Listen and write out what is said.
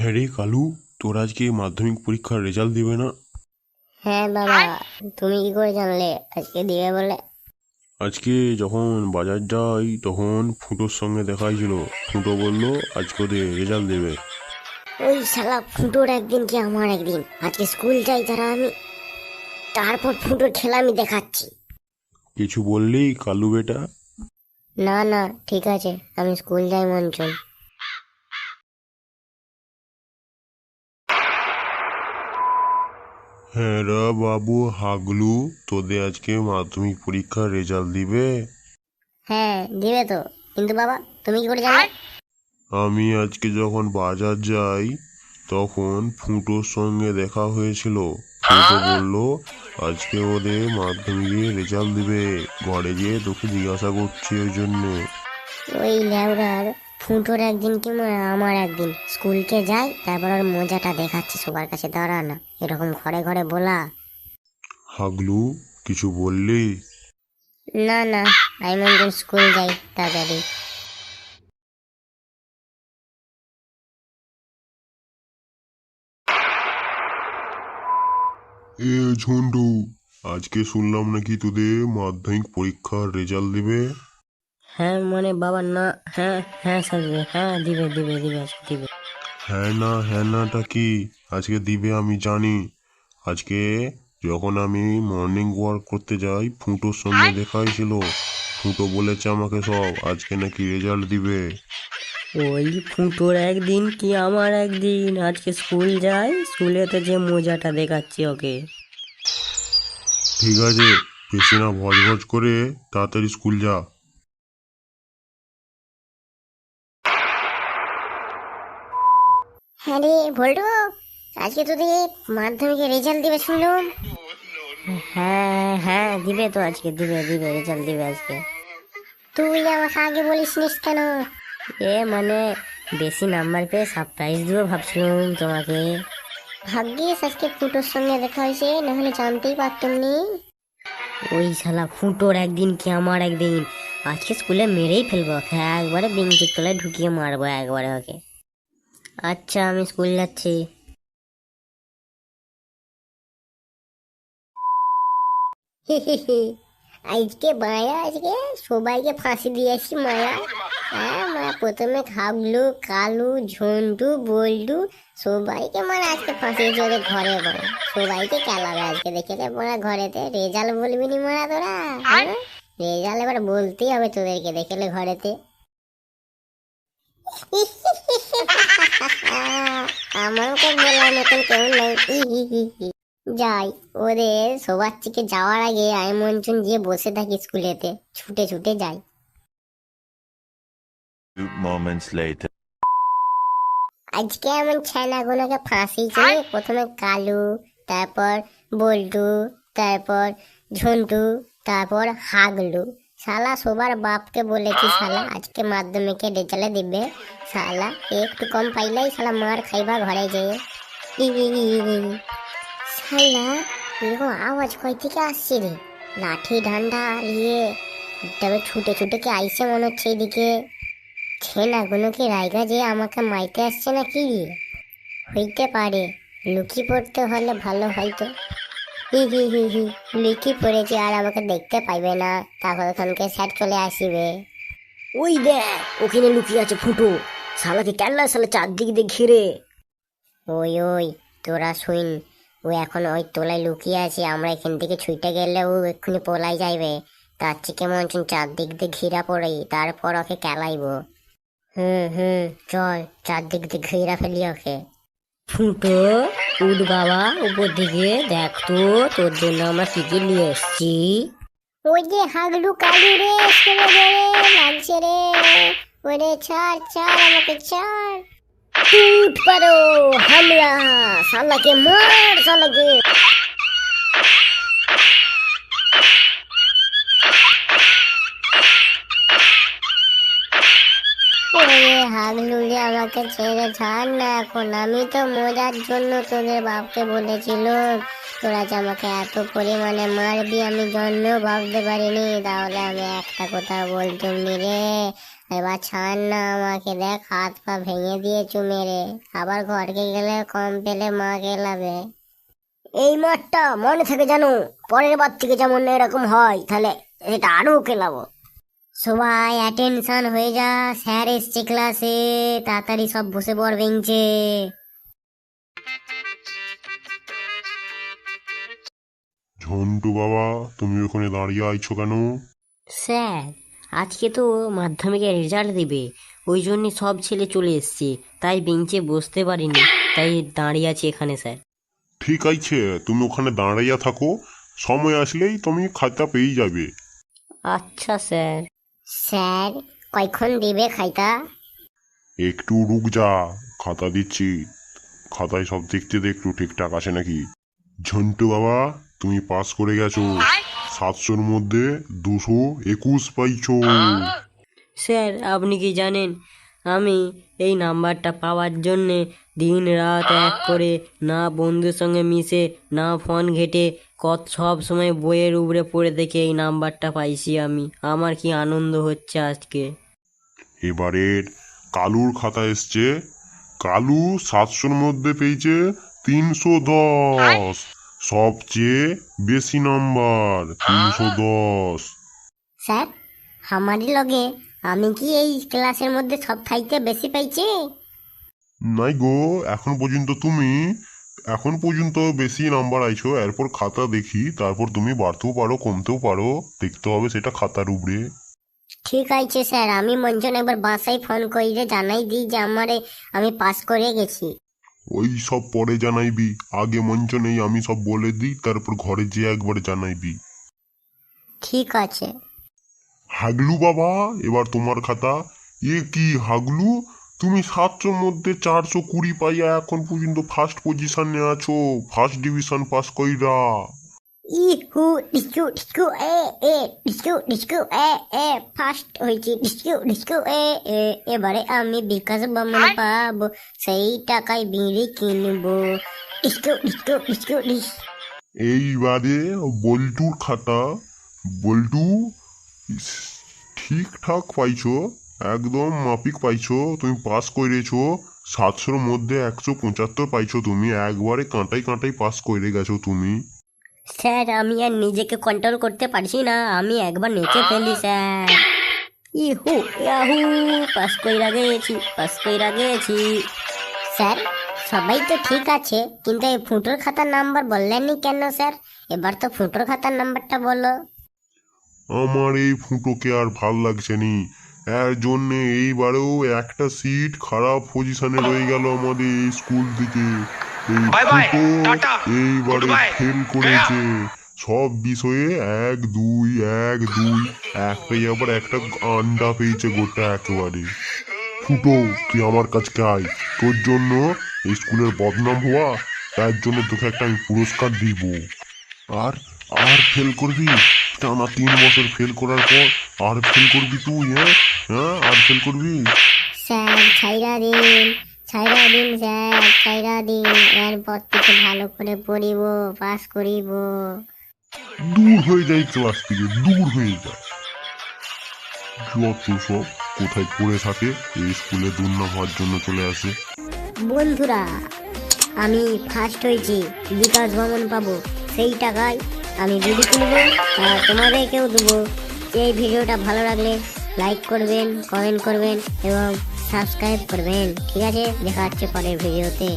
হ্যাঁ রে কালু, তোর আজকে মাধ্যমিক পরীক্ষার রেজাল্ট দিবে না? হ্যাঁ বাবা, তুমি কি করে জানলে আজকে দিবে বলে? আজকে যখন বাজার যাই তখন ফুটোর সঙ্গে দেখা হয়েছিল। ফুটো বললো আজকে ওদের রেজাল্ট দেবে। ওই শালা ফুটোর একদিন কি আমার একদিন, আজকে স্কুল যাই তারা আমি, তারপর ফুটোর খেলা আমি দেখাচ্ছি। কিছু বললি কালু বেটা? না না, ঠিক আছে, আমি স্কুল যাই মঞ্চন। হ্যাঁ রা বাবু হাগলু, তোদের আজকে মাধ্যমিক পরীক্ষার রেজাল্ট দিবে? হ্যাঁ দিবে তো, কিন্তু বাবা তুমি কি করে জানলে? আমি আজকে যখন বাজার যাই তখন ফুটোর সঙ্গে দেখা হয়েছিল। ফুটো বললো আজকে ওদের মাধ্যমিকের রেজাল্ট দিবে, ঘরে গিয়ে তোকে জিজ্ঞাসা করছে ওই জন্যে। ওই ল্যাবড়ার ফুটোর একদিন কি আমার একদিন, স্কুলকে যাই তারপর ওর মজাটা দেখাচ্ছি সবার কাছে, দাঁড়া না এরকম ঘরে ঘরে বলা। হাগলু, কিছু বললি? না না, আমি মঞ্চন স্কুল যাই তাড়াতাড়ি। এ ঝন্টু, আজকে শুনলাম নাকি তোদের মাধ্যমিক পরীক্ষার রেজাল্ট দিবে? হ্যাঁ মানে বাবা না, হ্যাঁ হ্যাঁ স্যার, হ্যাঁ দিবে দিবে দিবে আজকে দিবে। হ্যাঁ নাটা কি? আজকে দিবে আমি জানি। আজকে যখন আমি মর্নিং ওয়াক করতে যাই ফুটোর সঙ্গে দেখা হয়েছিল। ফুটো বলেছে আমাকে সব আজকে নাকি রেজাল্ট দিবে। ওই ফুটোর একদিন কি আমার একদিন, আজকে স্কুল যাই, স্কুলেতে যে মজাটা দেখাচ্ছি ওকে। ঠিক আছে, বেশি না ভজ ভজ করে তাড়াতাড়ি স্কুল যা। হ্যাঁ রে ভল্টু, আজকে তোদের মাধ্যমিকের রেজাল্ট দিবে শুনলাম। হ্যাঁ হ্যাঁ দিবে তো, আজকে দিবে দিবে রেজাল্ট দিবে আজকে। তুই আমাকে আগে বলিস নিস কেন? মানে বেশি নাম্বার পেয়ে সারপ্রাইজ দিব ভাবছিলাম তোমাকে। ভাগ্যিস আজকে ফুটোর সঙ্গে দেখা হয়েছে, নাহলে জানতেই পারতাম নি। ওই শালা ফুটোর একদিন কি আমার একদিন, আজকে স্কুলে মেরেই ফেলবো ওকে, একবারে বেঞ্চের তলায় ঢুকিয়ে মারবো একবারে ওকে। আচ্ছা আমি স্কুল যাচ্ছি। আজকে মায়া, আজকে সবাইকে ফাঁসি দিয়েছি মায়া। হ্যাঁ মায়া, প্রথমে খাবলু, কালু, ঝন্টু, বল্টু, সবাইকে মানে আজকে ফাঁসিয়েছি ওদের ঘরে ঘরে। সবাইকে কেলাবে আজকে, দেখেছে মোরা ঘরেতে। রেজাল্ট বলবি নি মোরা তোরা? হ্যাঁ, রেজাল্ট এবার বলতেই হবে তোদেরকে, দেখেলে ঘরেতে। আমাকে বলার মতন কেউ নাই। যাই, ওদের সবার থেকে যাওয়ার আগে আমি মঞ্চন দিয়ে বসে থাকি স্কুলেতে, ছুটে ছুটে যাই। Few moments later. আজকে এমন ছানাগুলোকে ফাঁসিয়েছে, প্রথমে কালু, তারপর বল্টু, তারপর ঝন্টু, তারপর হাগলু। শালা সবার বাপকে বলেছি শালা আজকে মাধ্যমিকে রেজাল্ট দিবে। শালা একটু কম পাইলেই শালা মার খাইবা ঘরে যেয়ে। শালা এরকম আওয়াজ কই থেকে আসছে রে? লাঠি ডান্ডা নিয়ে তবে ছুটে ছুটে কি আইসে মনে হচ্ছে এদিকে। ছেনাগুলো কি রায়গা যে আমাকে মাইতে আসছে না কি? হইতে পারে, লুকিয়ে পড়তে হলে ভালো হয়তো। লুকিয়ে পড়েছি আর আমাকে দেখতে পাইবে না, তারপর ওখানকে স্যার চলে আসিবে। ওই দেখ ওখানে লুকিয়ে আছে ফুটো, শালাকে কেনলা শালা চারদিক দিয়ে ঘিরে। ওই ওই তোরা শুন, ও এখন ওই তোলায় লুকিয়ে আছে, আমরা এখান থেকে ছুটে গেলে ও এক্ষুনি পলাই যাইবে। তার থেকে মন চারদিক দিয়ে ঘিরা পড়ি, তারপর ওকে কেলাইবো। হুম, চল চারদিক দিয়ে ঘিরা ফেলি ওকে। ফুটো উঠ বাবা উপর দিকে, দেখ তো তোর জন্য আমরা কি কি নিয়ে এসছি। ওই যে হাগলু কালু রে, সরে রে, লাগছে রে। ওরে ছাড় ছাড় আমাকে ছাড়। উঠ পারো হামলা, শালাকে মার শালাকে। ওরে হাগলু রে, আমাকে ছেড়ে ছাড় না এখন, আমি তো মজার জন্য তোদের বাপকে বলেছিলাম। তোরা যে আমাকে এত পরিমাণে মারবি আমি জন্মেও ভাবতে পারিনি, তাহলে আমি একটা কথা বলতুম নি রে। এবার ছাড় না আমাকে, দেখ হাত পা ভেঙে দিয়েছু মেরে, আবার ঘরকে গেলে কম পেলে মা গেলাবে। এই মাঠটা মনে থাকে জানো, পরের বার থেকে যেমন এরকম হয় তাহলে এটা আরো খেলাবো। সবাই অ্যাটেনশন হয়ে যা, স্যার এসছে ক্লাসে, তাড়াতাড়ি সব বসে পড় বেঞ্চে। ঝন্টু বাবা, তুমি ওখানে দাঁড়িয়ে আইছো কেন? স্যার, আজকে তো মাধ্যমিকের রেজাল্ট দিবে, ওই জন্যে সব ছেলে চলে এসছে, তাই বেঞ্চে বসতে পারিনি, তাই দাঁড়িয়ে আছি এখানে স্যার। ঠিক আছে, তুমি ওখানে দাঁড়াইয়া থাকো, সময় আসলেই তুমি খাতা পেয়ে যাবে। আচ্ছা স্যার। স্যার কয়ক্ষণ দিবে খাইতা? একটু রুক যা, খাতা দিচ্ছি। খাতায় সব দেখতে দে একটু ঠিকঠাক আছে নাকি। ঝন্টু বাবা, তুমি পাস করে গেছো, 700-র মধ্যে 221 পাইছো। স্যার আপনি কি জানেন, আমি এই নাম্বারটা পাওয়ার জন্যে দিন রাত এক করে, না বন্ধুর সঙ্গে মিশে, না ফোন ঘেটে, সব সময় বইয়ের উপরে পড়ে দেখে এই নাম্বারটা পাইছি আমি। আমার কি আনন্দ হচ্ছে আজকে। এবারের কালুর খাতা এসছে, কালু 700-র মধ্যে পেয়েছে 310, সবচেয়ে বেশি নাম্বার 310। স্যার আমারই লগে আমি কি এই ক্লাসের মধ্যে সব থাইতে বেশি পাইছি? নাই গো, এখন পর্যন্ত বেশি নাম্বার আইছো। এরপর খাতা দেখি, তারপর তুমি বাড়তেও পারো কমতেও পারো, দেখতে হবে সেটা খাতার উপরে। ঠিক আছে স্যার, আমি মঞ্জন একবার বাসায় ফোন করে জানাই দিই যে আমি পাস করে গেছি। ওই সব পরে জানাইবি, আগে মঞ্চ নেই, আমি সব বলে দিই, তারপর ঘরে যেয়ে একবার জানাইবি। ঠিক আছে। হাগলু বাবা, এবার তোমার খাতা। এ কি হাগলু, তুমি 700-র মধ্যে 420 পাইয়া এখন পর্যন্ত ফার্স্ট পজিশনে আছো, ফার্স্ট ডিভিশন পাস কইরা। ইহু ডিস্কু ডিস্কু এ ডিস্কু এ ফার্স্ট হয়েছি, ডিস্কু এ। এবারে আমি বিকাশ বামন পাবো, সেই টাকায় বিড়ি কিনবো। ডিস্কু ডিস। এইবারে বল্টুর খাতা। বল্টু, ঠিকঠাক পাইছো, একদম মাফিক পাইছো, তুমি পাস করেছো। 700-র মধ্যে 175 পাইছো, তুমি একবারে কাঁটাই কাঁটাই পাস করে গেছো তুমি। স্যার আমি আর নিজেকে কন্ট্রোল করতে পারছি না, আমি একবার নেচে ফেলি স্যার। ইহু ইয়াহু, পাস কইরা গেছি। স্যার সবাই তো ঠিক আছে, কিন্তু এই ফুটোর খাতার নাম্বার বললেননি কেন স্যার? এবার তো ফুটোর খাতার নাম্বারটা বলো। আমার এই ফুটোকে আর ভাল লাগছে নি, এর জন্যে এইবারেও একটা সিট খারাপ পজিশনে রয়ে গেল আমাদের এই স্কুল থেকে। এই ফুটো এইবারে ফেল করেছে সব বিষয়ে, 1-2 1-2, একটাই আবার একটা আন্ডা পেয়েছে গোটা একেবারে। ফুটো, তুই আমার কাছে আয়, তোর জন্য এই স্কুলের বদনাম হওয়া, তার জন্য তোকে একটা আমি পুরস্কার দিব। আর আর ফেল করবি, টানা 3 বছর ফেল করার পর আর ফেল করবি তুই? হ্যাঁ আর ফেল করবি? স্যার ছাইরা দিন স্যার, ছাইরা দিন, এরপর থেকে ভালো করে পড়িব, পাস করিব। দূর হয়ে যায় ক্লাস থেকে, দূর হয়ে যায়। যত সব কোথায় পড়ে থাকে, এই স্কুলে দুর্নাম হওয়ার জন্য চলে আসে। বন্ধুরা, আমি ফার্স্ট হয়েছি, বিকাশ ভ্রমণ পাবো, সেই টাকায় আমি বিড়ি কিনবো আর তোমাদেরকেও দেবো। এই ভিডিওটা ভালো লাগলে লাইক করবেন, কমেন্ট করবেন এবং সাবস্ক্রাইব করবেন। ঠিক আছে, দেখা হচ্ছে পরের ভিডিওতে।